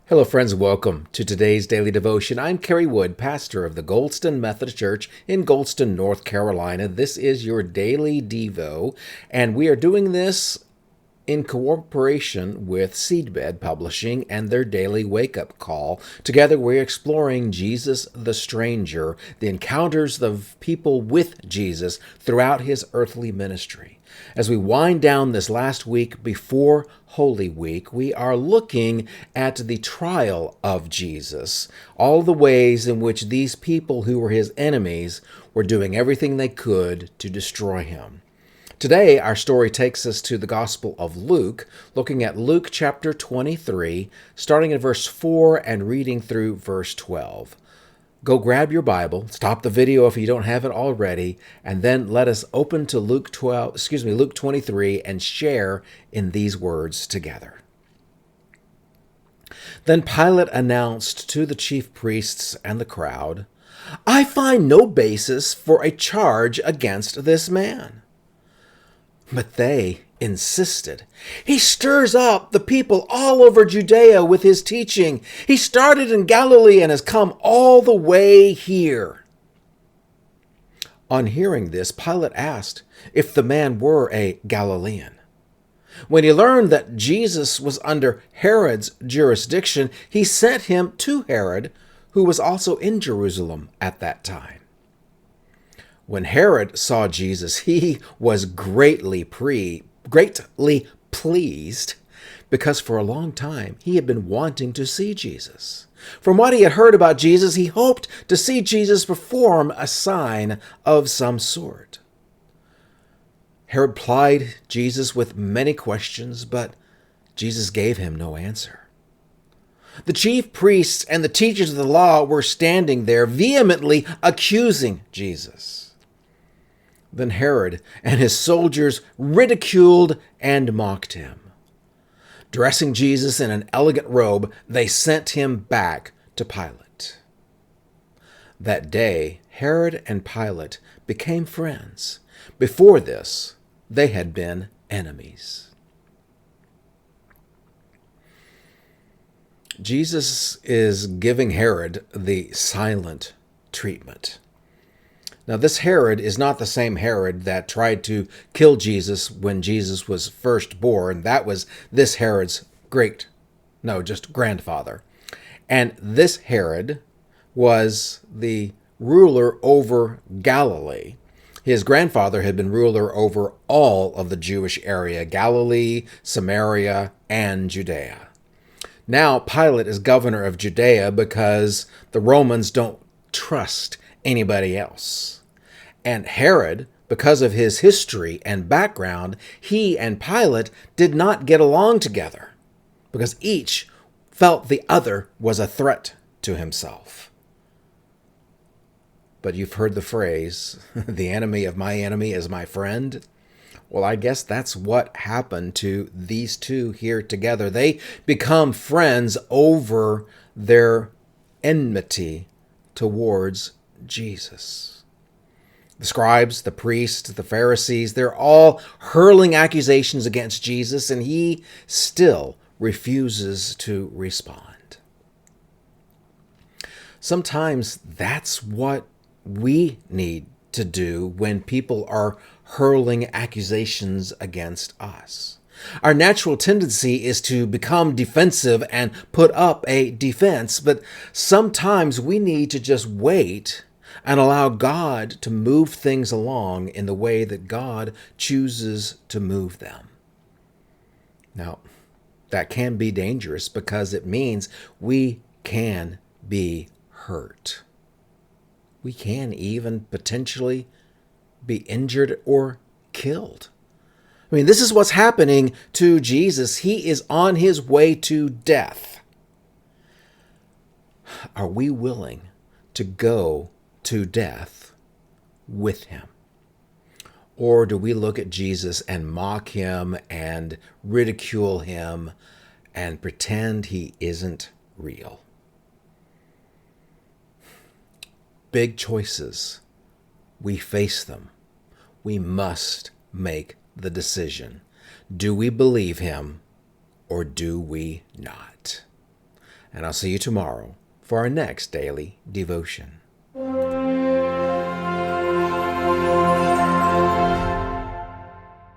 Hello, friends. Welcome to today's daily devotion. I'm Kerry Wood, pastor of the Goldston Methodist Church in Goldston, North Carolina. This is your daily Devo, and we are doing this in cooperation with Seedbed Publishing and their daily wake-up call. Together, we're exploring Jesus the Stranger, the encounters of people with Jesus throughout his earthly ministry. As we wind down this last week before Holy Week, we are looking at the trial of Jesus, all the ways in which these people who were his enemies were doing everything they could to destroy him. Today, our story takes us to the Gospel of Luke, looking at Luke chapter 23, starting at verse 4 and reading through verse 12. Go grab your Bible, stop the video if you don't have it already, and then let us open to Luke 23 and share in these words together. Then Pilate announced to the chief priests and the crowd, "I find no basis for a charge against this man." But they insisted. "He stirs up the people all over Judea with his teaching. He started in Galilee and has come all the way here." On hearing this, Pilate asked if the man were a Galilean. When he learned that Jesus was under Herod's jurisdiction, he sent him to Herod, who was also in Jerusalem at that time. When Herod saw Jesus, he was greatly pleased, because for a long time he had been wanting to see Jesus. From what he had heard about Jesus, he hoped to see Jesus perform a sign of some sort. Herod plied Jesus with many questions, but Jesus gave him no answer. The chief priests and the teachers of the law were standing there, vehemently accusing Jesus. Then Herod and his soldiers ridiculed and mocked him. Dressing Jesus in an elegant robe, they sent him back to Pilate. That day, Herod and Pilate became friends. Before this, they had been enemies. Jesus is giving Herod the silent treatment. Now, this Herod is not the same Herod that tried to kill Jesus when Jesus was first born. That was this Herod's grandfather. And this Herod was the ruler over Galilee. His grandfather had been ruler over all of the Jewish area, Galilee, Samaria, and Judea. Now, Pilate is governor of Judea because the Romans don't trust anybody else. And Herod, because of his history and background, he and Pilate did not get along together because each felt the other was a threat to himself. But you've heard the phrase, the enemy of my enemy is my friend. Well, I guess that's what happened to these two here together. They become friends over their enmity towards Jesus. The scribes, the priests, the Pharisees, they're all hurling accusations against Jesus, and he still refuses to respond. Sometimes that's what we need to do when people are hurling accusations against us. Our natural tendency is to become defensive and put up a defense, but sometimes we need to just wait and allow God to move things along in the way that God chooses to move them. Now, that can be dangerous because it means we can be hurt. We can even potentially be injured or killed. I mean, this is what's happening to Jesus. He is on his way to death. Are we willing to go to death with him? Or do we look at Jesus and mock him and ridicule him and pretend he isn't real? Big choices. We face them. We must make the decision. Do we believe him or do we not? and I'll see you tomorrow for our next daily devotion.